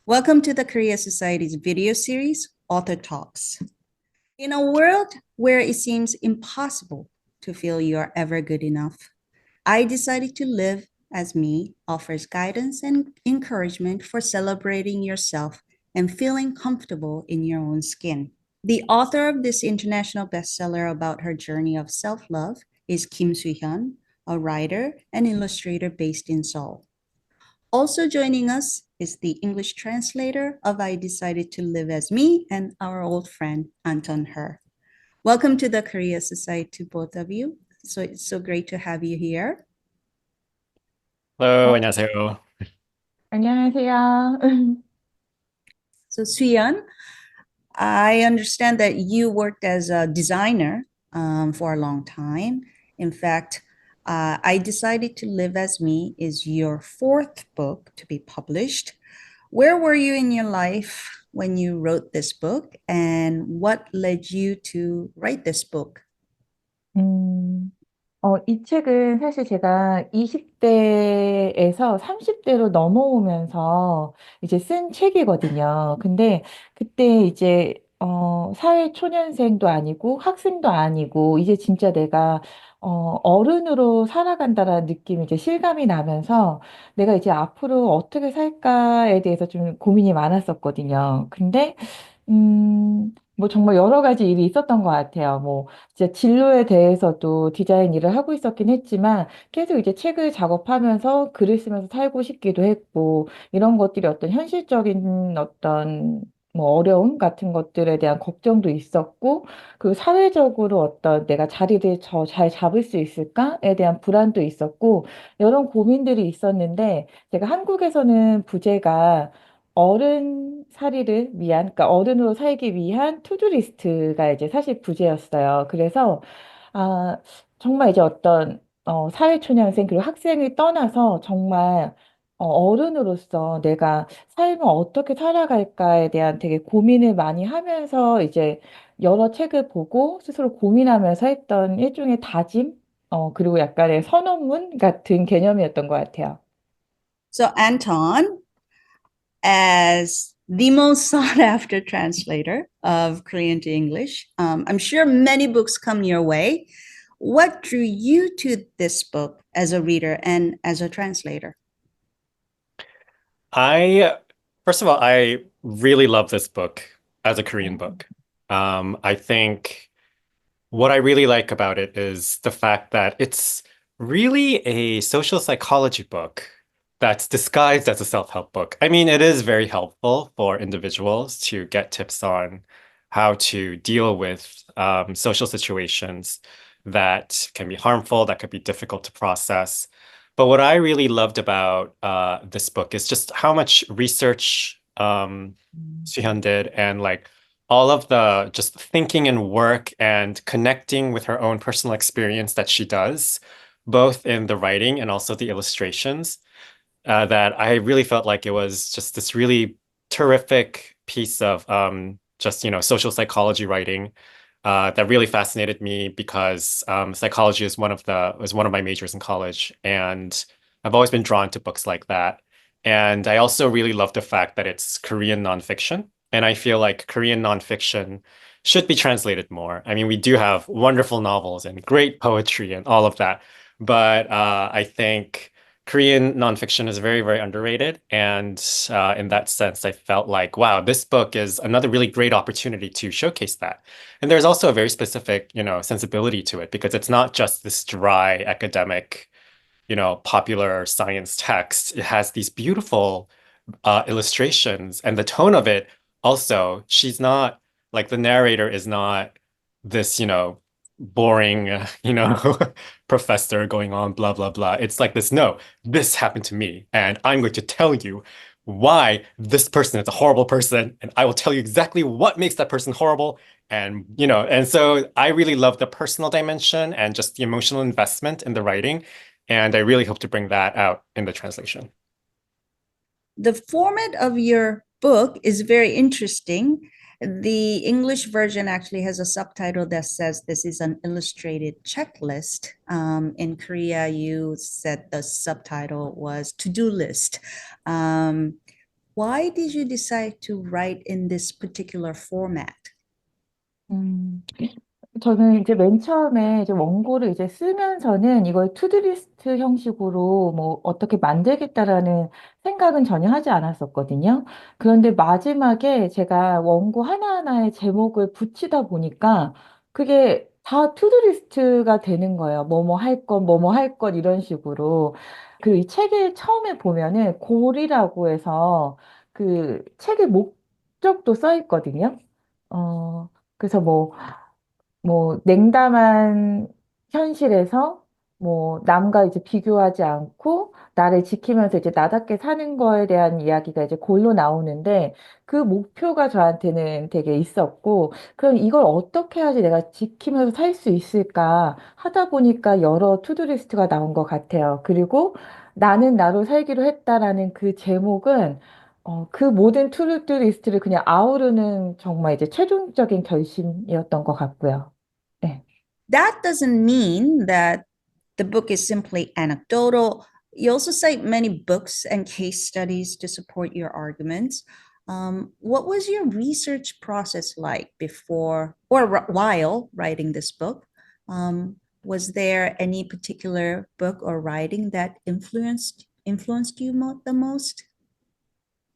Welcome to the Korea Society's video series, Author Talks. In a world where it seems impossible to feel you are ever good enough, I decided to live as me offers guidance and encouragement for celebrating yourself and feeling comfortable in your own skin. The author of this international bestseller about her journey of self-love is Kim Soo-hyun, a writer and illustrator based in Seoul. Also joining us is the English translator of I Decided to Live as Me and our old friend Anton Her. Welcome to the Korea Society to both of you. So it's so great to have you here. Hello, 안녕하세요. 안녕하세요. So Suyan, I understand that you worked as a designer for a long time. In fact, I Decided to Live as Me is your fourth book to be published. Where were you in your life when you wrote this book, and what led you to write this book? 음, 이 책은 사실 제가 20대에서 30대로 넘어오면서 이제 쓴 책이거든요. 근데 그때 이제 사회 초년생도 아니고 학생도 아니고 이제 진짜 내가 어른으로 살아간다라는 느낌이 이제 실감이 나면서 내가 이제 앞으로 어떻게 살까에 대해서 좀 고민이 많았었거든요. 근데 뭐 정말 여러 가지 일이 있었던 것 같아요. 뭐 진짜 진로에 대해서도 디자인 일을 하고 있었긴 했지만 계속 이제 책을 작업하면서 글을 쓰면서 살고 싶기도 했고 이런 것들이 어떤 현실적인 어떤 뭐 어려움 같은 것들에 대한 걱정도 있었고 그 사회적으로 어떤 내가 자리를 잘 잡을 수 있을까에 대한 불안도 있었고 이런 고민들이 있었는데 제가 한국에서는 부제가 어른 살이를 위한, 그러니까 어른으로 살기 위한 투두리스트가 이제 사실 부제였어요. 그래서, 아, 정말 이제 어떤, 사회초년생, 그리고 학생을 떠나서 정말, 어른으로서 내가 삶을 어떻게 살아갈까에 대한 되게 고민을 많이 하면서 이제 여러 책을 보고 스스로 고민하면서 했던 일종의 다짐, 그리고 약간의 선언문 같은 개념이었던 것 같아요. So, Anton, as the most sought after translator of Korean to English, I'm sure many books come your way. What drew you to this book as a reader and as a translator? I, first of all, I really love this book as a Korean book. I think what I really like about it is the fact that it's really a social psychology book that's disguised as a self-help book. I mean, it is very helpful for individuals to get tips on how to deal with social situations that can be harmful, that could be difficult to process. But what I really loved about this book is just how much research Suhyun did and like all of the just thinking and work and connecting with her own personal experience that she does, both in the writing and also the illustrations, that I really felt like it was just this really terrific piece of just, social psychology writing that really fascinated me because psychology is was one of my majors in college, and I've always been drawn to books like that. And I also really love the fact that it's Korean nonfiction. And I feel like Korean nonfiction should be translated more. I mean, we do have wonderful novels and great poetry and all of that. But I think Korean nonfiction is very, very underrated. And in that sense, I felt like, wow, this book is another really great opportunity to showcase that. And there's also a very specific, sensibility to it because it's not just this dry academic, popular science text. It has these beautiful illustrations, and the tone of it also, she's not like the narrator is not this, boring, professor going on, blah, blah, blah. It's like this, no, this happened to me, and I'm going to tell you why this person is a horrible person, and I will tell you exactly what makes that person horrible. And so I really love the personal dimension and just the emotional investment in the writing. And I really hope to bring that out in the translation. The format of your book is very interesting. The English version actually has a subtitle that says this is an illustrated checklist. In Korea, you said the subtitle was to-do list. Um, Why did you decide to write in this particular format? 음, 저는 이제 맨 처음에 이제 원고를 이제 쓰면서는 이걸 투두리스트 형식으로 뭐 어떻게 만들겠다라는 생각은 전혀 하지 않았었거든요. 그런데 마지막에 제가 원고 하나하나의 제목을 붙이다 보니까 그게 다 투두리스트가 되는 거예요. 뭐뭐 할 것, 뭐뭐 할 것 이런 식으로. 그리고 이 책을 처음에 보면은 골이라고 해서 그 책의 목적도 써 있거든요. 그래서 뭐 냉담한 현실에서 뭐 남과 이제 비교하지 않고 나를 지키면서 이제 나답게 사는 거에 대한 이야기가 이제 골로 나오는데 그 목표가 저한테는 되게 있었고 그럼 이걸 어떻게 해야지 내가 지키면서 살 수 있을까 하다 보니까 여러 투두리스트가 나온 것 같아요. 그리고 나는 나로 살기로 했다라는 그 제목은 그 모든 투두리스트를 그냥 아우르는 정말 이제 최종적인 결심이었던 것 같고요. 네. That doesn't mean that the book is simply anecdotal. You also cite many books and case studies to support your arguments. What was your research process like before or while writing this book? Was there any particular book or writing that influenced you the most?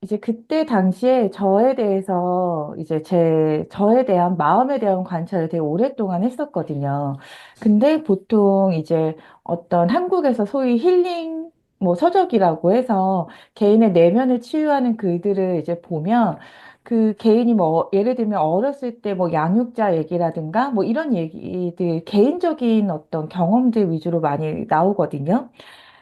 이제 그때 당시에 저에 대해서 이제 저에 대한 마음에 대한 관찰을 되게 오랫동안 했었거든요. 근데 보통 이제 어떤 한국에서 소위 힐링 뭐 서적이라고 해서 개인의 내면을 치유하는 글들을 이제 보면 그 개인이 뭐 예를 들면 어렸을 때 뭐 양육자 얘기라든가 뭐 이런 얘기들 개인적인 어떤 경험들 위주로 많이 나오거든요.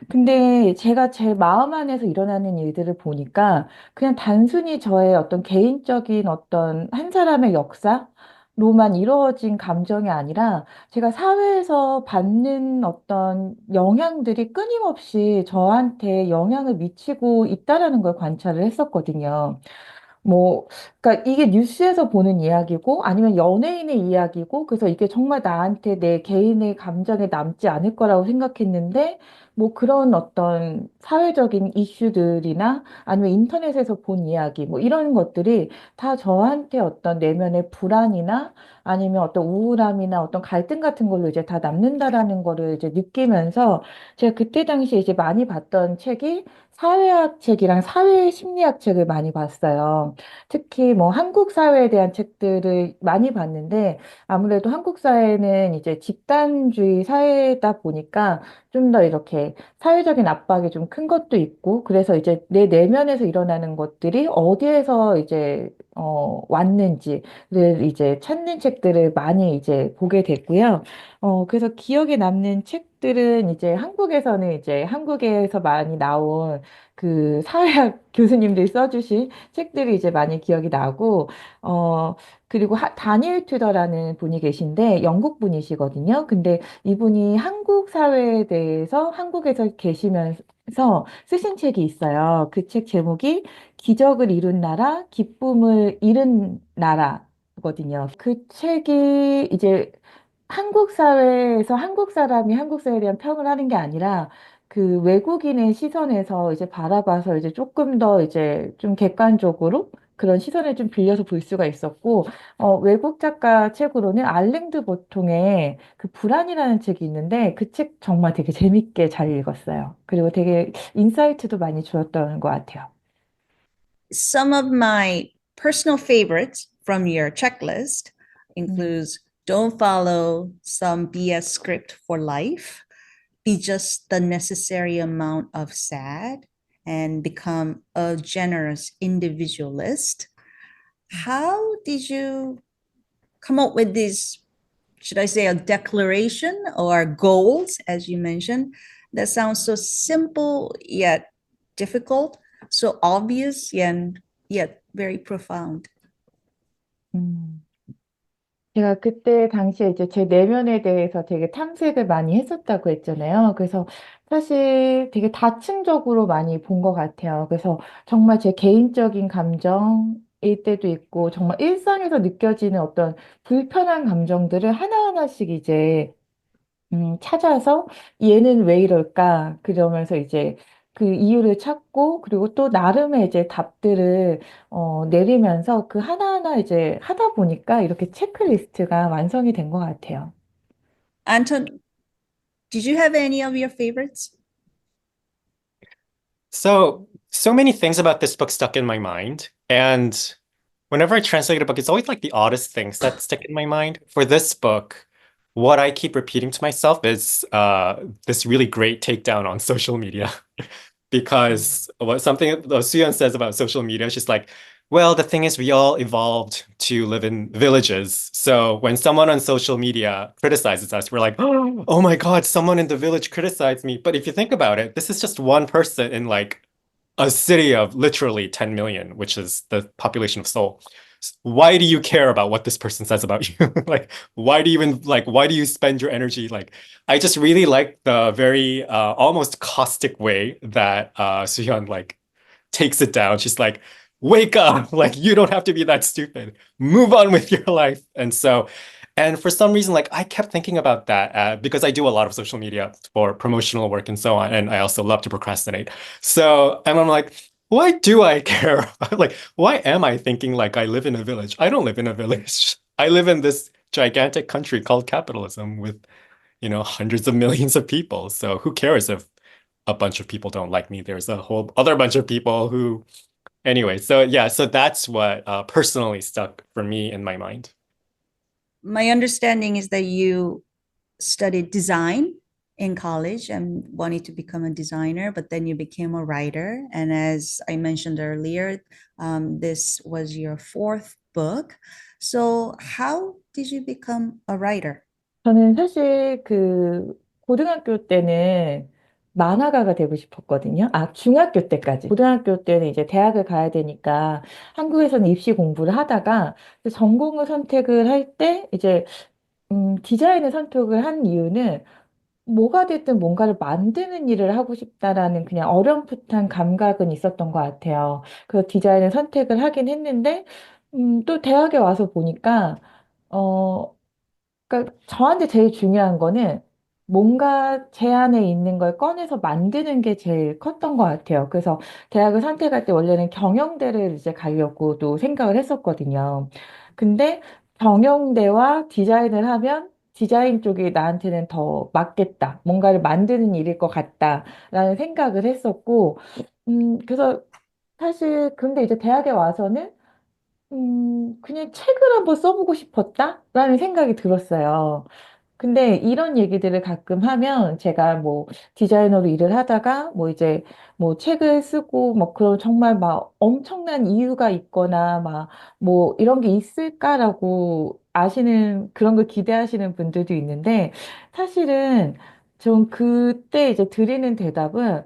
근데 제가 제 마음 안에서 일어나는 일들을 보니까 그냥 단순히 저의 어떤 개인적인 어떤 한 사람의 역사로만 이루어진 감정이 아니라 제가 사회에서 받는 어떤 영향들이 끊임없이 저한테 영향을 미치고 있다라는 걸 관찰을 했었거든요. 뭐, 그러니까 이게 뉴스에서 보는 이야기고 아니면 연예인의 이야기고 그래서 이게 정말 나한테 내 개인의 감정에 남지 않을 거라고 생각했는데 뭐 그런 어떤 사회적인 이슈들이나 아니면 인터넷에서 본 이야기 뭐 이런 것들이 다 저한테 어떤 내면의 불안이나 아니면 어떤 우울함이나 어떤 갈등 같은 걸로 이제 다 남는다라는 거를 이제 느끼면서 제가 그때 당시에 이제 많이 봤던 책이 사회학 책이랑 사회 심리학 책을 많이 봤어요. 특히 뭐 한국 사회에 대한 책들을 많이 봤는데 아무래도 한국 사회는 이제 집단주의 사회다 보니까 좀 더 이렇게 사회적인 압박이 좀 큰 것도 있고 그래서 이제 내 내면에서 일어나는 것들이 어디에서 이제 왔는지를 이제 찾는 책들을 많이 이제 보게 됐고요. 그래서 기억에 남는 책들은 이제 한국에서는 이제 한국에서 많이 나온 그 사회학 교수님들이 써주신 책들이 이제 많이 기억이 나고, 어, 그리고 다니엘 튜더라는 분이 계신데 영국 분이시거든요. 근데 이분이 한국 사회에 대해서 한국에서 계시면서 쓰신 책이 있어요. 그 책 제목이 기적을 이룬 나라, 기쁨을 잃은 나라거든요. 그 책이 이제 한국 사회에서 한국 사람이 한국 사회에 대한 평을 하는 게 아니라 그 외국인의 시선에서 이제 바라봐서 이제 조금 더 이제 좀 객관적으로 그런 시선을 좀 빌려서 볼 수가 있었고, 외국 작가 책으로는 알랭드 보통의 그 불안이라는 책이 있는데 그 책 정말 되게 재밌게 잘 읽었어요. 그리고 되게 인사이트도 많이 주었던 것 같아요. Some of my personal favorites from your checklist 음, includes don't follow some BS script for life, be just the necessary amount of sad, and become a generous individualist. How did you come up with these, should I say, a declaration or goals, as you mentioned, that sounds so simple yet difficult, so obvious yet very profound? 음. 제가 그때 당시에 이제 제 내면에 대해서 되게 탐색을 많이 했었다고 했잖아요. 그래서 사실 되게 다층적으로 많이 본 것 같아요. 그래서 정말 제 개인적인 감정일 때도 있고, 정말 일상에서 느껴지는 어떤 불편한 감정들을 하나하나씩 이제 찾아서 얘는 왜 이럴까? 그러면서 이제 그 이유를 찾고, 그리고 또 나름의 이제 답들을 내리면서 그 하나하나 이제 하다 보니까 이렇게 체크리스트가 완성이 된 것 같아요. Anton, did you have any of your favorites? So many things about this book stuck in my mind. And whenever I translate a book, it's always like the oddest things that stick in my mind. For this book, what I keep repeating to myself is this really great takedown on social media. Because what something Suyeon says about social media, she's like, well, the thing is, we all evolved to live in villages. So when someone on social media criticizes us, we're like, oh my God, someone in the village criticized me. But if you think about it, this is just one person in like a city of literally 10 million, which is the population of Seoul. Why do you care about what this person says about you? Like, why do you even like, why do you spend your energy? Like, I just really like the very almost caustic way that Suhyun like takes it down. She's like, wake up, like you don't have to be that stupid. Move on with your life. And for some reason, like I kept thinking about that because I do a lot of social media for promotional work and so on, and I also love to procrastinate. So, and I'm like, why do I care? Like, why am I thinking like I live in a village? I don't live in a village. I live in this gigantic country called capitalism with, hundreds of millions of people. So who cares if a bunch of people don't like me? There's a whole other bunch of people who, anyway. So yeah, so that's what personally stuck for me in my mind. My understanding is that you studied design in college and wanted to become a designer, but then you became a writer. And as I mentioned earlier, this was your fourth book. So, how did you become a writer? 저는 사실 그 고등학교 때는 만화가가 되고 싶었거든요. 아, 중학교 때까지. 고등학교 때는 이제 대학을 가야 되니까 한국에서는 입시 공부를 하다가 그 전공을 선택을 할 때 이제 디자인을 선택을 한 이유는 뭐가 됐든 뭔가를 만드는 일을 하고 싶다라는 그냥 어렴풋한 감각은 있었던 것 같아요. 그래서 디자인을 선택을 하긴 했는데, 또 대학에 와서 보니까, 어, 그러니까 저한테 제일 중요한 거는 뭔가 제 안에 있는 걸 꺼내서 만드는 게 제일 컸던 것 같아요. 그래서 대학을 선택할 때 원래는 경영대를 이제 가려고도 생각을 했었거든요. 근데 경영대와 디자인을 하면 디자인 쪽이 나한테는 더 맞겠다. 뭔가를 만드는 일일 것 같다라는 생각을 했었고, 그래서 사실 근데 이제 대학에 와서는 그냥 책을 한번 써보고 싶었다라는 생각이 들었어요. 근데 이런 얘기들을 가끔 하면 제가 뭐 디자이너로 일을 하다가 뭐 이제 뭐 책을 쓰고 뭐 그런 정말 막 엄청난 이유가 있거나 막 뭐 이런 게 있을까라고 아시는 그런 걸 기대하시는 분들도 있는데 사실은 좀 그때 이제 드리는 대답은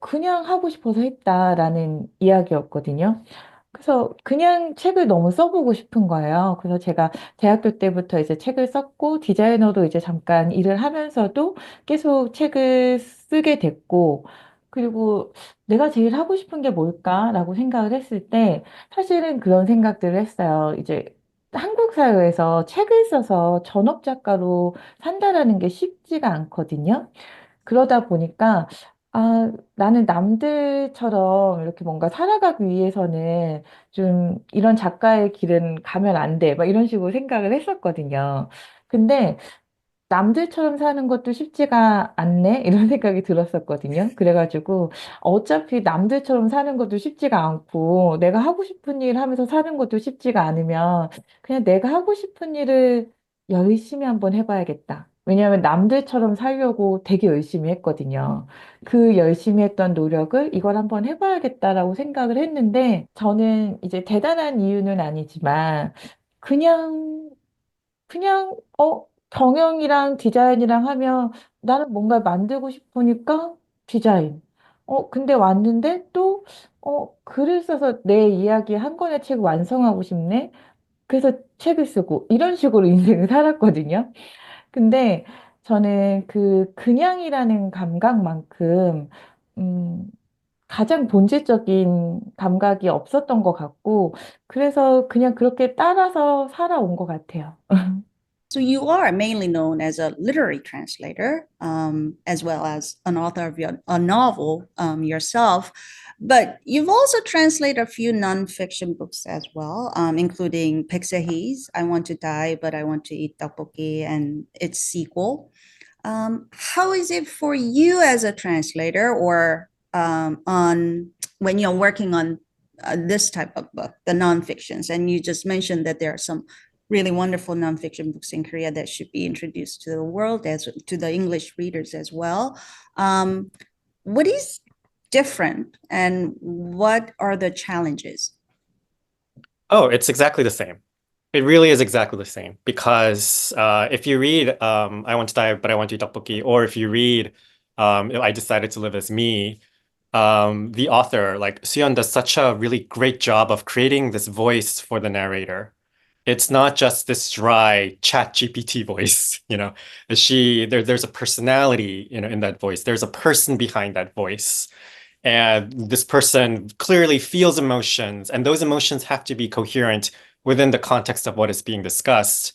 그냥 하고 싶어서 했다라는 이야기였거든요. 그래서 그냥 책을 너무 써보고 싶은 거예요. 그래서 제가 대학교 때부터 이제 책을 썼고, 디자이너로 이제 잠깐 일을 하면서도 계속 책을 쓰게 됐고, 그리고 내가 제일 하고 싶은 게 뭘까라고 생각을 했을 때, 사실은 그런 생각들을 했어요. 이제 한국 사회에서 책을 써서 전업 작가로 산다라는 게 쉽지가 않거든요. 그러다 보니까, 나는 남들처럼 이렇게 뭔가 살아가기 위해서는 좀 이런 작가의 길은 가면 안 돼. 막 이런 식으로 생각을 했었거든요. 근데 남들처럼 사는 것도 쉽지가 않네? 이런 생각이 들었었거든요. 그래가지고 어차피 남들처럼 사는 것도 쉽지가 않고 내가 하고 싶은 일 하면서 사는 것도 쉽지가 않으면 그냥 내가 하고 싶은 일을 열심히 한번 해봐야겠다. 왜냐하면 남들처럼 살려고 되게 열심히 했거든요. 그 열심히 했던 노력을 이걸 한번 해봐야겠다라고 생각을 했는데 저는 이제 대단한 이유는 아니지만 그냥 경영이랑 디자인이랑 하면 나는 뭔가 만들고 싶으니까 디자인. 근데 왔는데 또, 글을 써서 내 이야기 한 권의 책을 완성하고 싶네? 그래서 책을 쓰고 이런 식으로 인생을 살았거든요. 근데 저는 그 그냥이라는 감각만큼, 음, 가장 본질적인 감각이 없었던 것 같고, 그래서 그냥 그렇게 따라서 살아온 것 같아요. So you are mainly known as a literary translator, as well as an author of a novel yourself. But you've also translated a few nonfiction books as well, including Pixahees, I Want to Die, But I Want to Eat Tteokbokki, and its sequel. How is it for you as a translator or on when you're working on this type of book, the nonfictions? And you just mentioned that there are some really wonderful nonfiction books in Korea that should be introduced to the world as to the English readers as well. What is different and what are the challenges? Oh, it's exactly the same. It really is exactly the same because if you read I Want to Die, But I Want to Eat Tteokbokki, or if you read I Decided to Live as Me, the author, like Suyeon, does such a really great job of creating this voice for the narrator. It's not just this dry chat GPT voice, you know. There's a personality, you know, in that voice. There's a person behind that voice. And this person clearly feels emotions, and those emotions have to be coherent within the context of what is being discussed.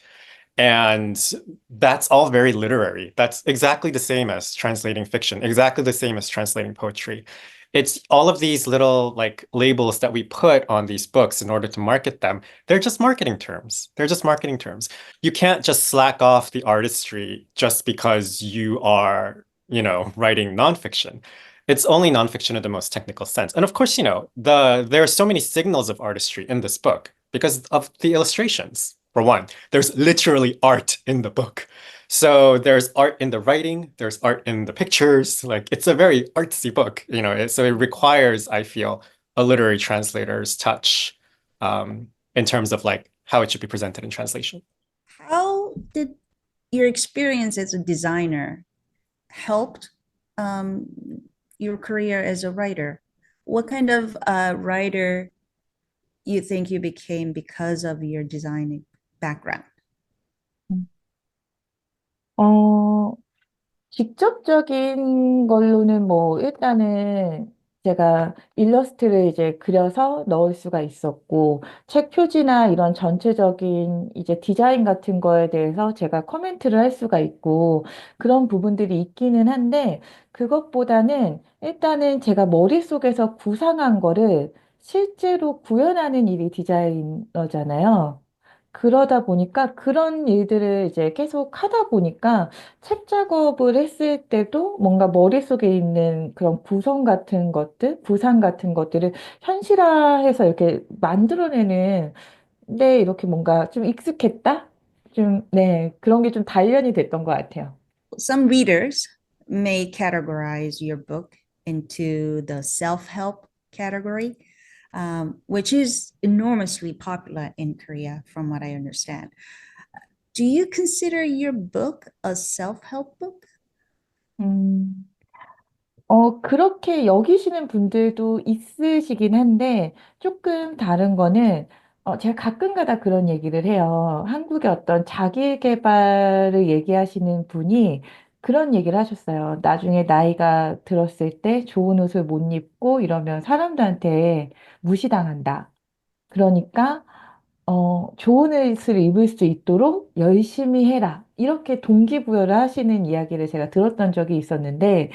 And that's all very literary. That's exactly the same as translating fiction, exactly the same as translating poetry. It's all of these little like labels that we put on these books in order to market them. They're just marketing terms. They're just marketing terms. You can't just slack off the artistry just because you are, you know, writing nonfiction. It's only nonfiction in the most technical sense. And of course, you know, there are so many signals of artistry in this book because of the illustrations. For one, there's literally art in the book. So there's art in the writing, there's art in the pictures. Like it's a very artsy book, you know. So it requires, I feel, a literary translator's touch in terms of like how it should be presented in translation. How did your experience as a designer helped um, your career as a writer? What kind of writer you think you became because of your designing background? 어, 직접적인 걸로는 뭐 일단은 제가 일러스트를 이제 그려서 넣을 수가 있었고 책 표지나 이런 전체적인 이제 디자인 같은 거에 대해서 제가 코멘트를 할 수가 있고 그런 부분들이 있기는 한데 그것보다는 일단은 제가 머릿속에서 구상한 거를 실제로 구현하는 일이 디자이너잖아요. 그러다 보니까 그런 일들을 이제 계속 하다 보니까 책 작업을 했을 때도 뭔가 머릿속에 있는 그런 구성 같은 것들, 구상 같은 것들을 현실화해서 이렇게 만들어내는 데 이렇게 뭔가 좀 익숙했다? 좀, 네, 그런 게 좀 단련이 됐던 것 같아요. Some readers may categorize your book into the self-help category, which is enormously popular in Korea, from what I understand. Do you consider your book a self-help book? 음. 그렇게 여기시는 분들도 있으시긴 한데, 조금 다른 거는, 제가 가끔가다 그런 얘기를 해요. 한국의 어떤 자기 개발을 얘기하시는 분이 그런 얘기를 하셨어요. 나중에 나이가 들었을 때 좋은 옷을 못 입고 이러면 사람들한테 무시당한다. 그러니까, 좋은 옷을 입을 수 있도록 열심히 해라. 이렇게 동기부여를 하시는 이야기를 제가 들었던 적이 있었는데,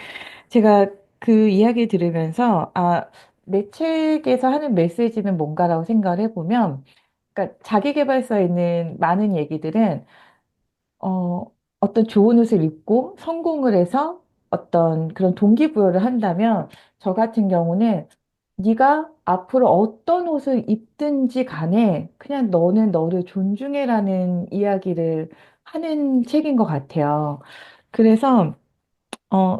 제가 그 이야기 들으면서, 아, 내 책에서 하는 메시지는 뭔가라고 생각을 해보면, 그러니까 자기계발서에 있는 많은 얘기들은, 어, 어떤 좋은 옷을 입고 성공을 해서 어떤 그런 동기부여를 한다면, 저 같은 경우는 네가 앞으로 어떤 옷을 입든지 간에 그냥 너는 너를 존중해라는 이야기를 하는 책인 것 같아요. 그래서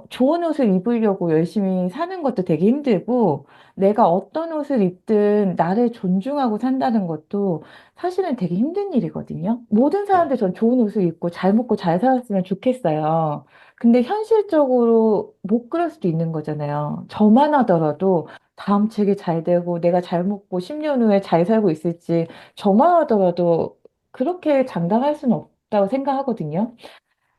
좋은 옷을 입으려고 열심히 사는 것도 되게 힘들고, 내가 어떤 옷을 입든 나를 존중하고 산다는 것도 사실은 되게 힘든 일이거든요. 모든 사람들 전 좋은 옷을 입고 잘 먹고 잘 살았으면 좋겠어요. 근데 현실적으로 못 그럴 수도 있는 거잖아요. 저만 하더라도 다음 책이 잘 되고 내가 잘 먹고 10년 후에 잘 살고 있을지 저만 하더라도 그렇게 장담할 수는 없다고 생각하거든요.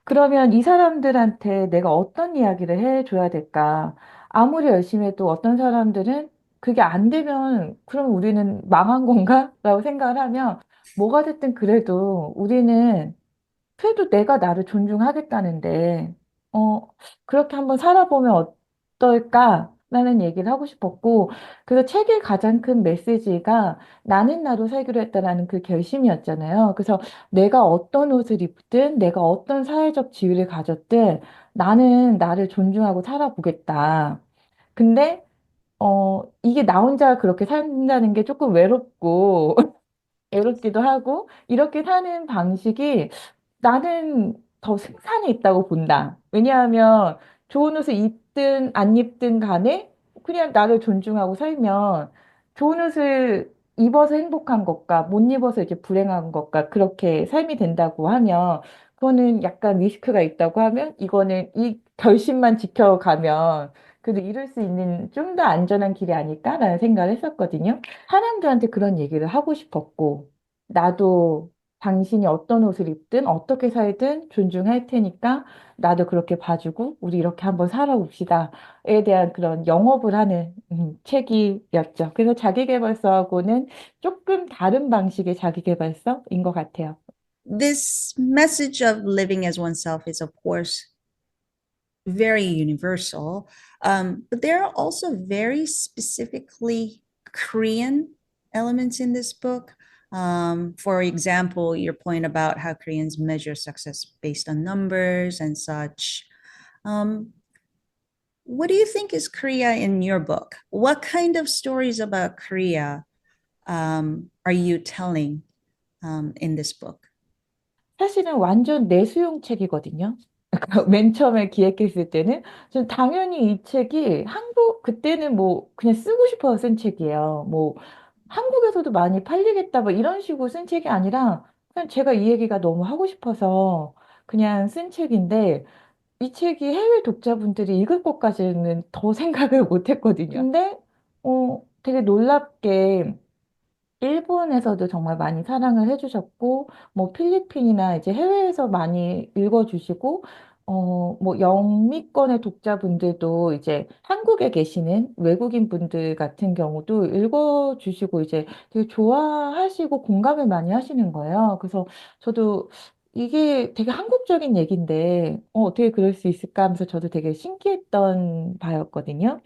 그러면 이 사람들한테 내가 어떤 이야기를 해줘야 될까? 아무리 열심히 해도 어떤 사람들은 그게 안 되면 그럼 우리는 망한 건가? 라고 생각을 하면 뭐가 됐든 그래도 우리는 그래도 내가 나를 존중하겠다는데, 어, 그렇게 한번 살아보면 어떨까라는 얘기를 하고 싶었고, 그래서 책의 가장 큰 메시지가 나는 나로 살기로 했다라는 그 결심이었잖아요. 그래서 내가 어떤 옷을 입든, 내가 어떤 사회적 지위를 가졌든, 나는 나를 존중하고 살아보겠다. 근데, 이게 나 혼자 그렇게 산다는 게 조금 외롭고, 외롭기도 하고, 이렇게 사는 방식이 나는 더 승산이 있다고 본다. 왜냐하면 좋은 옷을 입든 안 입든 간에 그냥 나를 존중하고 살면 좋은 옷을 입어서 행복한 것과 못 입어서 이제 불행한 것과 그렇게 삶이 된다고 하면 그거는 약간 리스크가 있다고 하면 이거는 이 결심만 지켜가면 그래도 이룰 수 있는 좀 더 안전한 길이 아닐까라는 생각을 했었거든요. 사람들한테 그런 얘기를 하고 싶었고 나도 당신이 어떤 옷을 입든 어떻게 살든 존중할 테니까 나도 그렇게 봐주고 우리 이렇게 한번 살아봅시다에 대한 그런 영업을 하는 책이었죠. 그래서 자기계발서하고는 조금 다른 방식의 자기계발서인 것 같아요. This message of living as oneself is, of course, very universal, but there are also very specifically Korean elements in this book. For example, your point about how Koreans measure success based on numbers and such. Um, what do you think is Korea in your book? What kind of stories about Korea are you telling in this book? 사실은 완전 내수용 책이거든요. 맨 처음에 기획했을 때는 전 당연히 이 책이 한국 그때는 뭐 그냥 쓰고 싶어서 쓴 책이에요. 뭐 한국에서도 많이 팔리겠다 뭐 이런 식으로 쓴 책이 아니라 그냥 제가 이 얘기가 너무 하고 싶어서 그냥 쓴 책인데 이 책이 해외 독자분들이 읽을 것까지는 더 생각을 못 했거든요. 근데 되게 놀랍게 일본에서도 정말 많이 사랑을 해주셨고, 뭐 필리핀이나 이제 해외에서 많이 읽어주시고, 뭐 영미권의 독자분들도 이제 한국에 계시는 외국인 분들 같은 경우도 읽어주시고 이제 되게 좋아하시고 공감을 많이 하시는 거예요. 그래서 저도 이게 되게 한국적인 얘기인데, 어떻게 그럴 수 있을까 하면서 저도 되게 신기했던 바였거든요.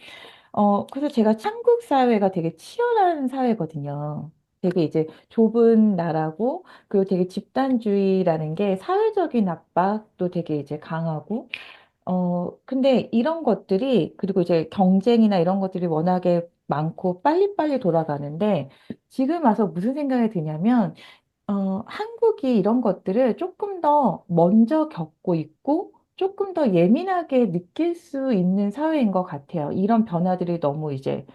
그래서 제가 한국 사회가 되게 치열한 사회거든요. 되게 이제 좁은 나라고, 그리고 되게 집단주의라는 게 사회적인 압박도 되게 이제 강하고, 근데 이런 것들이, 그리고 이제 경쟁이나 이런 것들이 워낙에 많고 빨리빨리 돌아가는데, 지금 와서 무슨 생각이 드냐면, 한국이 이런 것들을 조금 더 먼저 겪고 있고, 조금 더 예민하게 느낄 수 있는 사회인 것 같아요. 이런 변화들이 너무 이제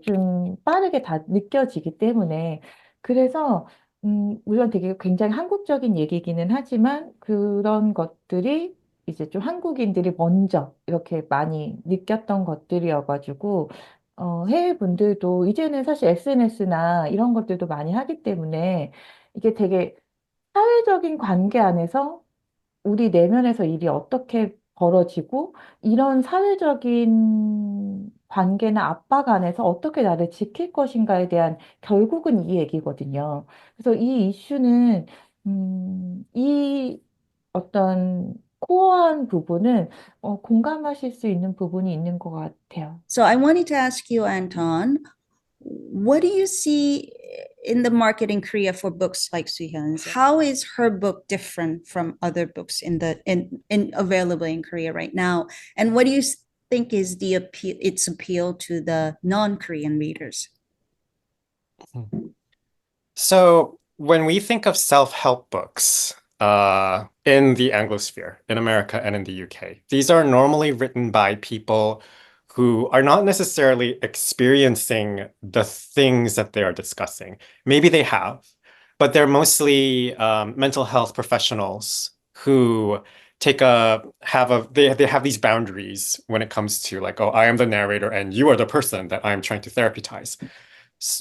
좀 빠르게 다 느껴지기 때문에. 그래서, 물론 되게 굉장히 한국적인 얘기기는 하지만 그런 것들이 이제 좀 한국인들이 먼저 이렇게 많이 느꼈던 것들이어가지고, 해외 분들도 이제는 사실 SNS나 이런 것들도 많이 하기 때문에 이게 되게 사회적인 관계 안에서 우리 내면에서 일이 어떻게 벌어지고 이런 사회적인 관계나 압박 안에서 어떻게 나를 지킬 것인가에 대한 결국은 이 얘기거든요. 그래서 이 이슈는 이 어떤 코어한 부분은 공감하실 수 있는 부분이 있는 것 같아요. So I wanted to ask you, Anton, what do you see in the market in Korea for books like Suhyun's? How is her book different from other books in available in Korea right now? And what do you think is its appeal to the non-Korean readers? So when we think of self-help books in the Anglosphere, in America and in the UK, these are normally written by people who are not necessarily experiencing the things that they are discussing. Maybe they have, but they're mostly mental health professionals who they have these boundaries when it comes to like, oh, I am the narrator and you are the person that I'm trying to therapeutize.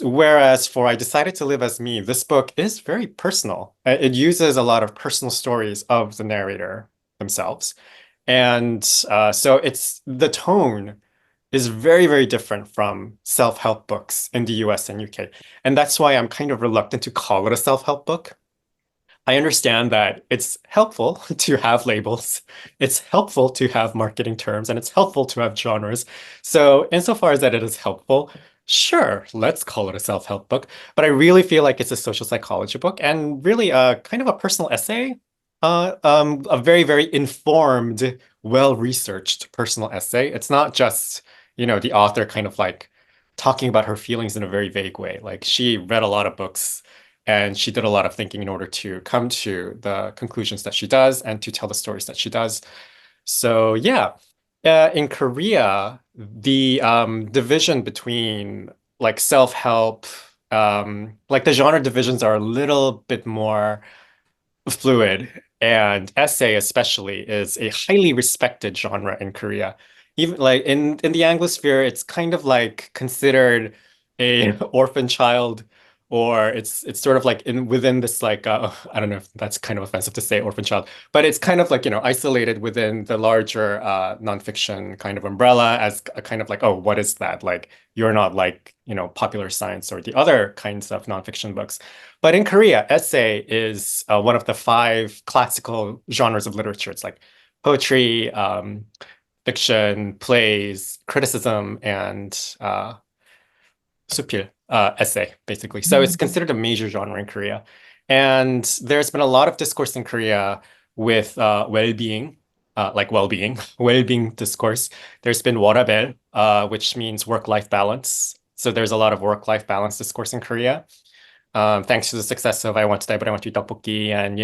Whereas for I Decided to Live as Me, this book is very personal. It uses a lot of personal stories of the narrator themselves. And so the tone is very, very different from self-help books in the US and UK. And that's why I'm kind of reluctant to call it a self-help book. I understand that it's helpful to have labels, it's helpful to have marketing terms, and it's helpful to have genres. So, insofar as that it is helpful, sure, let's call it a self-help book. But I really feel like it's a social psychology book and really a kind of a personal essay, a very, very informed, well-researched personal essay. It's not just, the author kind of like talking about her feelings in a very vague way. Like she read a lot of books and she did a lot of thinking in order to come to the conclusions that she does and to tell the stories that she does. So yeah, in Korea, the division between like self-help, like the genre divisions are a little bit more fluid, and essay especially is a highly respected genre in Korea. Even like in the Anglosphere, it's kind of like considered a orphan child, or it's sort of like in within this like I don't know if that's kind of offensive to say orphan child, but it's kind of like isolated within the larger nonfiction kind of umbrella as a kind of like, oh, what is that? Like you're not like popular science or the other kinds of nonfiction books. But in Korea, essay is one of the five classical genres of literature. It's like poetry, fiction, plays, criticism, and supil, essay, basically. So it's 음, considered a major genre in Korea. And there's been a lot of discourse in Korea with well-being, like well-being, well-being discourse. There's been warabel, which means work-life balance. So there's a lot of work-life balance discourse in Korea, thanks to the success of I Want to Die, But I Want to Eat Tteokbokki, and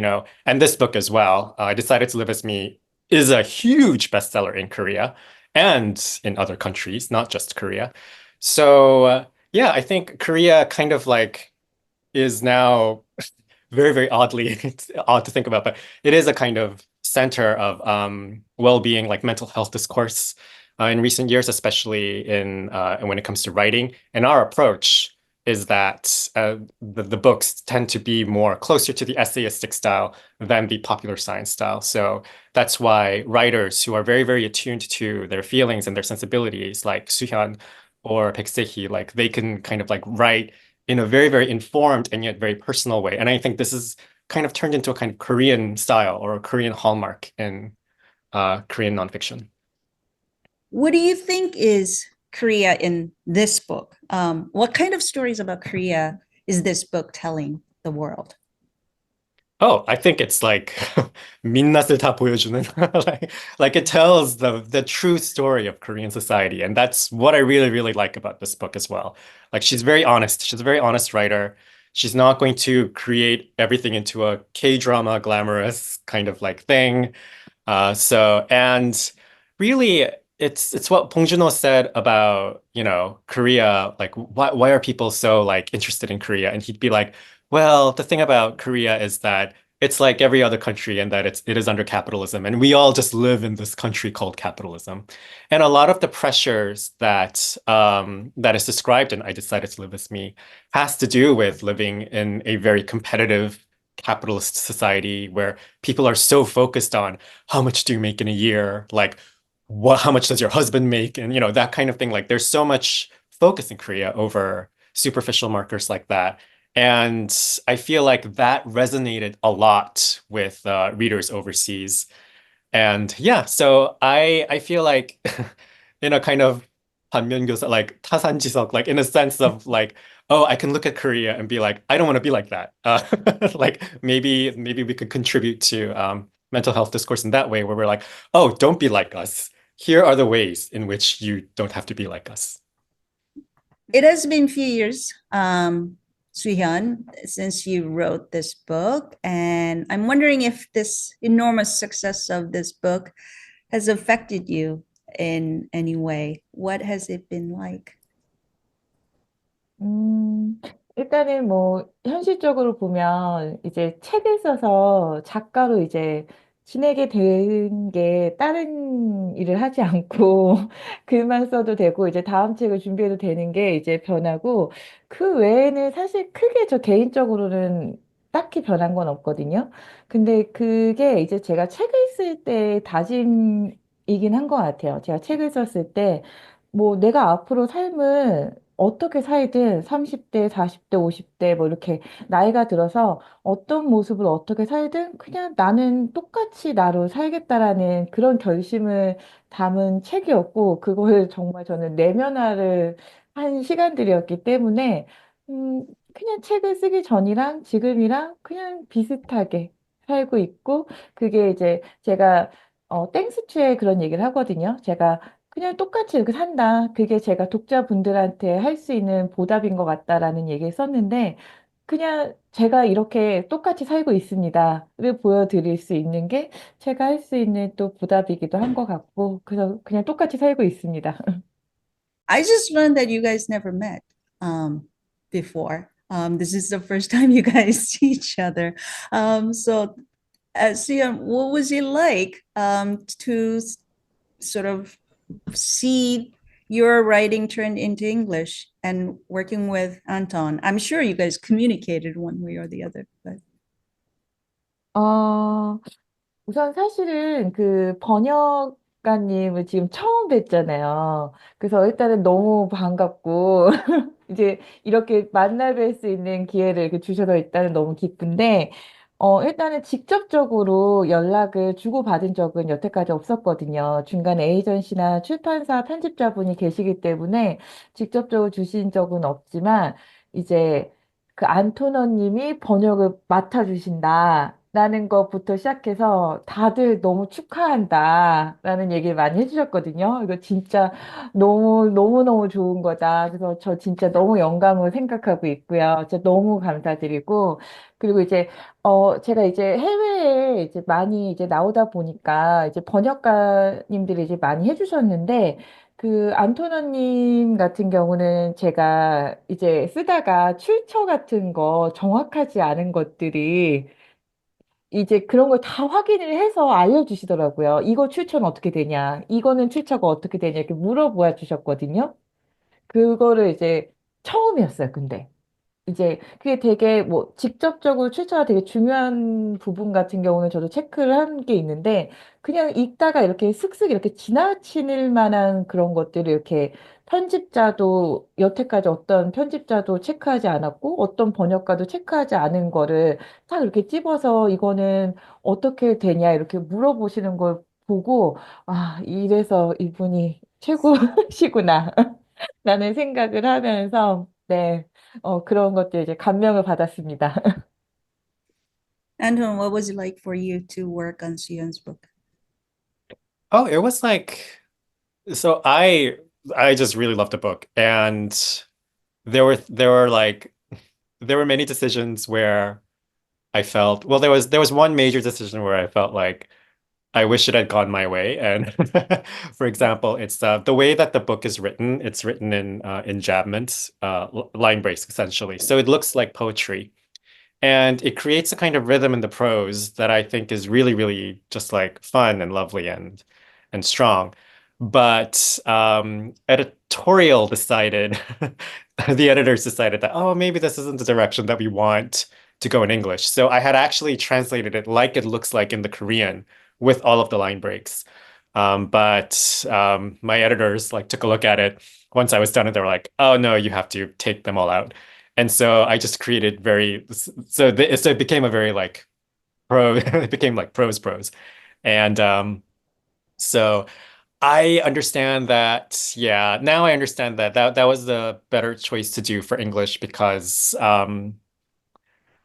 and this book as well. I Decided to Live as Me is a huge bestseller in Korea and in other countries, not just Korea. So yeah, I think Korea kind of like is now very, very oddly, it's odd to think about, but it is a kind of center of well-being, like mental health discourse in recent years, especially in when it comes to writing. And our approach is that the books tend to be more closer to the essayistic style than the popular science style. So that's why writers who are very, very attuned to their feelings and their sensibilities, like Suhyun or Baek Se-hee, like they can kind of like write in a very, very informed and yet very personal way. And I think this is kind of turned into a kind of Korean style or a Korean hallmark in Korean nonfiction. What do you think is Korea in this book? What kind of stories about Korea is this book telling the world? Oh, I think it's like 민낯을 다 보여주는 like it tells the true story of Korean society, and that's what I really really like about this book as well. Like she's very honest. She's a very honest writer. She's not going to create everything into a K-drama glamorous kind of like thing. And really, it's what Bong Joon-ho said about, Korea, like why are people so like interested in Korea? And he'd be like, well, the thing about Korea is that it's like every other country and that it is under capitalism, and we all just live in this country called capitalism. And a lot of the pressures that is described in I Decided to Live as Me has to do with living in a very competitive capitalist society where people are so focused on how much do you make in a year? Like, how much does your husband make? And, that kind of thing. Like, there's so much focus in Korea over superficial markers like that. And I feel like that resonated a lot with readers overseas. And yeah, so I feel like in a kind of 반면교사, like 타산지석, like in a sense of like, oh, I can look at Korea and be like, I don't want to be like that. Like maybe we could contribute to mental health discourse in that way, where we're like, oh, don't be like us. Here are the ways in which you don't have to be like us. It has been few years, Suhyun, since you wrote this book, and I'm wondering if this enormous success of this book has affected you in any way. What has it been like? 음, 일단은 뭐, 현실적으로 보면, 이제 책을 써서 작가로 이제 지내게 된 게 다른 일을 하지 않고, 글만 써도 되고, 이제 다음 책을 준비해도 되는 게 이제 변하고, 그 외에는 사실 크게 저 개인적으로는 딱히 변한 건 없거든요. 근데 그게 이제 제가 책을 쓸 때 다짐이긴 한 것 같아요. 제가 책을 썼을 때, 뭐, 내가 앞으로 삶을 어떻게 살든 30대, 40대, 50대 뭐 이렇게 나이가 들어서 어떤 모습을 어떻게 살든 그냥 나는 똑같이 나로 살겠다라는 그런 결심을 담은 책이었고 그걸 정말 저는 내면화를 한 시간들이었기 때문에 음, 그냥 책을 쓰기 전이랑 지금이랑 그냥 비슷하게 살고 있고 그게 이제 제가 땡스추에 그런 얘기를 하거든요. 제가 그냥 똑같이 이렇게 산다. 그게 제가 독자분들한테 할 수 있는 보답인 것 같다라는 얘기를 썼는데, 그냥 제가 이렇게 똑같이 살고 있습니다.를 보여드릴 수 있는 게 제가 할 수 있는 또 보답이기도 한 것 같고, 그래서 그냥 똑같이 살고 있습니다. I just learned that you guys never met before. This is the first time you guys see each other. So, Sian, what was it like to sort of see your writing turned into English and working with Anton? I'm sure you guys communicated one way or the other, but 어, 우선 사실은 그 번역가님을 지금 처음 뵀잖아요. 그래서 일단은 너무 반갑고, 이제 이렇게 만나 뵐 수 있는 기회를 이렇게 주셔서 일단은 너무 기쁜데, 일단은 직접적으로 연락을 주고받은 적은 여태까지 없었거든요. 중간에 에이전시나 출판사 편집자분이 계시기 때문에 직접적으로 주신 적은 없지만, 이제 그 안토너님이 번역을 맡아주신다. 라는 것부터 시작해서 다들 너무 축하한다. 라는 얘기를 많이 해주셨거든요. 이거 진짜 너무너무 좋은 거다. 그래서 저 진짜 너무 영광을 생각하고 있고요. 진짜 너무 감사드리고. 그리고 이제, 제가 이제 해외에 이제 많이 이제 나오다 보니까 이제 번역가님들이 이제 많이 해주셨는데, 그 안토너님 같은 경우는 제가 이제 쓰다가 출처 같은 거 정확하지 않은 것들이 이제 그런 걸 다 확인을 해서 알려주시더라고요. 이거 출처는 어떻게 되냐? 이거는 출처가 어떻게 되냐? 이렇게 물어보아 주셨거든요. 그거를 이제 처음이었어요, 근데. 이제 그게 되게 뭐 직접적으로 출처가 되게 중요한 부분 같은 경우는 저도 체크를 한 게 있는데 그냥 읽다가 이렇게 슥슥 이렇게 지나칠 만한 그런 것들을 이렇게 편집자도 여태까지 어떤 편집자도 체크하지 않았고 어떤 번역가도 체크하지 않은 거를 딱 이렇게 찝어서 이거는 어떻게 되냐 이렇게 물어보시는 걸 보고 아, 이래서 이분이 최고시구나. 라는 생각을 하면서, 네, 그런 것들 이제 감명을 받았습니다. Anton, what was it like for you to work on Sion's book? Oh, it was like so I just really loved the book, and there were like there were many decisions where I felt well there was one major decision where I felt like I wish it had gone my way. And for example, it's the way that the book is written. It's written in enjambment, line breaks essentially. So it looks like poetry, and it creates a kind of rhythm in the prose that I think is really, really just like fun and lovely and strong. But editorial decided, the editors decided that, oh, maybe this isn't the direction that we want to go in English. So I had actually translated it like it looks like in the Korean with all of the line breaks. But my editors like took a look at it once I was done, and they were like, "Oh no, you have to take them all out." And so I just created so it became a very like it became like prose, and so I understand that. Yeah, now I understand that that was the better choice to do for English because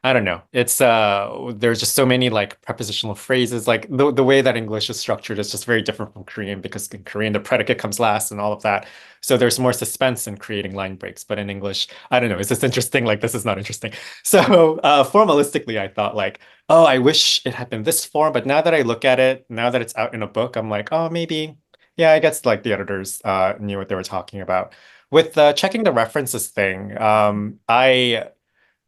I don't know. It's there's just so many like prepositional phrases. Like the way that English is structured is just very different from Korean because in Korean the predicate comes last and all of that. So there's more suspense in creating line breaks. But in English, I don't know, is this interesting? Like this is not interesting. So formalistically, I thought like, oh, I wish it had been this form. But now that I look at it, now that it's out in a book, I'm like, oh, maybe, yeah, I guess like the editors knew what they were talking about. With the checking the references thing, I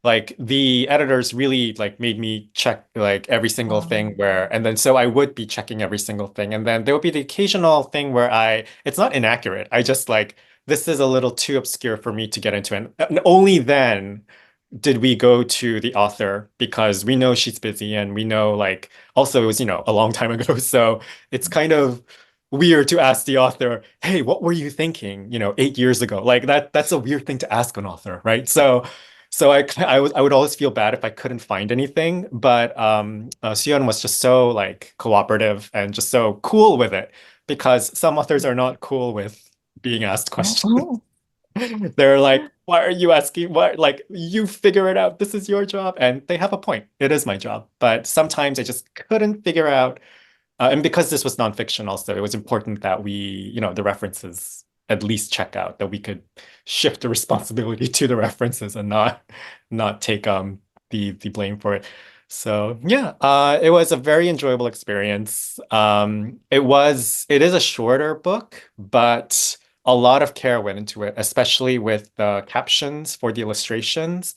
like the editors really like made me check like every single thing 아, where and then so I would be checking every single thing and then there would be the occasional thing where I it's not inaccurate. I just like this is a little too obscure for me to get into and only then did we go to the author because we know she's busy and we know like also it was a long time ago so it's kind of weird to ask the author, hey, what were you thinking, 8 years ago? Like that's a weird thing to ask an author, right? So I would always feel bad if I couldn't find anything, but Suyeon was just so like cooperative and just so cool with it because some authors are not cool with being asked 어, questions. 어. They're like, why are you asking? What? Like, you figure it out. This is your job. And they have a point. It is my job. But sometimes I just couldn't figure out. And because this was nonfiction also, it was important that we, the references at least check out, that we could shift the responsibility to the references and not take the blame for it. So yeah, it was a very enjoyable experience. It is a shorter book, but a lot of care went into it, especially with the captions for the illustrations.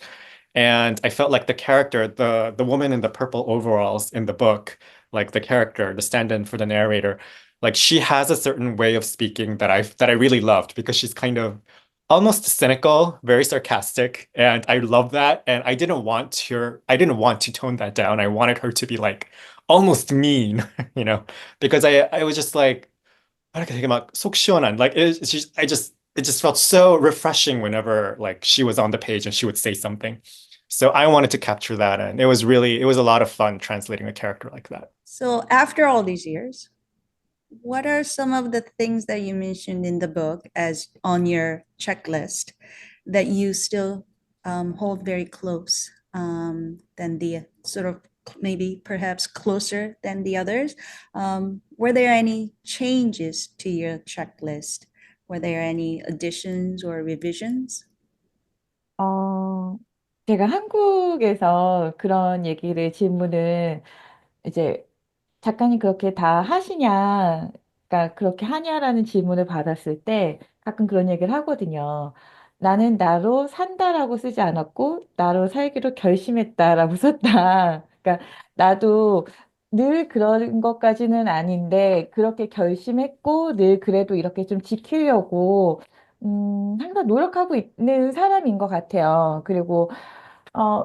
And I felt like the character, the woman in the purple overalls in the book, like the character, the stand-in for the narrator, like she has a certain way of speaking that I really loved because she's kind of almost cynical, very sarcastic, and I love that. And I didn't want to tone that down. I wanted her to be like almost mean, because I was just like, 이렇게 되게 막 속 시원한, like it just felt so refreshing whenever like she was on the page and she would say something. So I wanted to capture that, and it was a lot of fun translating a character like that. So after all these years, what are some of the things that you mentioned in the book as on your checklist that you still hold very close than the sort of maybe perhaps closer than the others? Were there any changes to your checklist? Were there any additions or revisions? 어, 제가 한국에서 그런 질문을 이제 작가님 그렇게 다 하시냐, 그러니까 그렇게 하냐라는 질문을 받았을 때 가끔 그런 얘기를 하거든요. 나는 나로 산다라고 쓰지 않았고, 나로 살기로 결심했다라고 썼다. 그러니까 나도 늘 그런 것까지는 아닌데, 그렇게 결심했고, 늘 그래도 이렇게 좀 지키려고, 항상 노력하고 있는 사람인 것 같아요. 그리고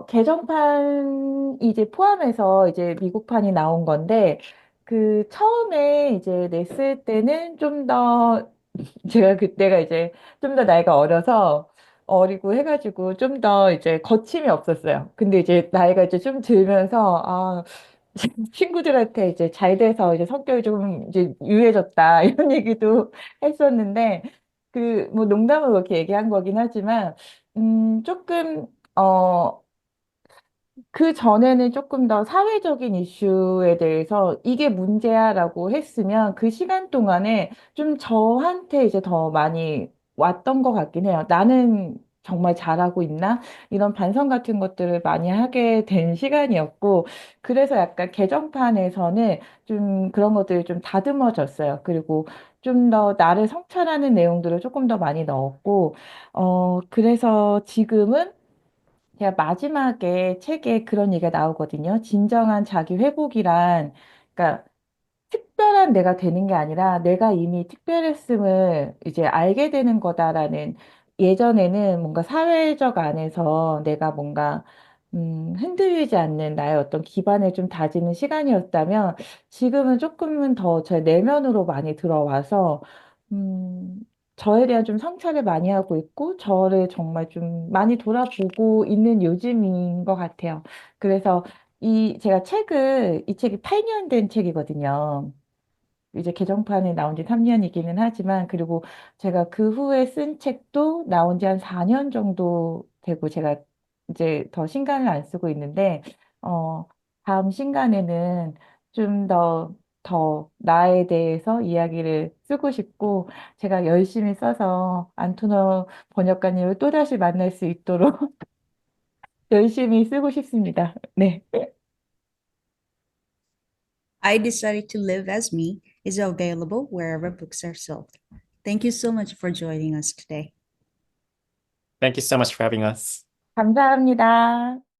개정판 이제 포함해서 이제 미국판이 나온 건데, 그 처음에 이제 냈을 때는 좀 더, 제가 그때가 이제 좀 더 나이가 어리고 해가지고 좀 더 이제 거침이 없었어요. 근데 이제 나이가 이제 좀 들면서, 친구들한테 이제 잘 돼서 이제 성격이 좀 이제 유해졌다, 이런 얘기도 했었는데, 뭐 농담으로 그렇게 얘기한 거긴 하지만, 조금, 그 전에는 조금 더 사회적인 이슈에 대해서 이게 문제야라고 했으면 그 시간 동안에 좀 저한테 이제 더 많이 왔던 것 같긴 해요. 나는 정말 잘하고 있나? 이런 반성 같은 것들을 많이 하게 된 시간이었고, 그래서 약간 개정판에서는 좀 그런 것들이 좀 다듬어졌어요. 그리고 좀 더 나를 성찰하는 내용들을 조금 더 많이 넣었고, 그래서 지금은 제가 마지막에 책에 그런 얘기가 나오거든요. 진정한 자기 회복이란, 그러니까 특별한 내가 되는 게 아니라 내가 이미 특별했음을 이제 알게 되는 거다라는, 예전에는 뭔가 사회적 안에서 내가 뭔가 흔들리지 않는 나의 어떤 기반을 좀 다지는 시간이었다면, 지금은 조금은 더 제 내면으로 많이 들어와서 음, 저에 대한 좀 성찰을 많이 하고 있고, 저를 정말 좀 많이 돌아보고 있는 요즘인 것 같아요. 그래서 제가 이 책이 8년 된 책이거든요. 이제 개정판이 나온 지 3년이기는 하지만, 그리고 제가 그 후에 쓴 책도 나온 지 한 4년 정도 되고, 제가 이제 더 신간을 안 쓰고 있는데, 어, 다음 신간에는 좀 더 나에 대해서 이야기를 쓰고 싶고, 제가 열심히 써서 안토너 번역가님을 또다시 만날 수 있도록 열심히 쓰고 싶습니다. 네. I Decided to Live as Me is available wherever books are sold. Thank you so much for joining us today. Thank you so much for having us. 감사합니다.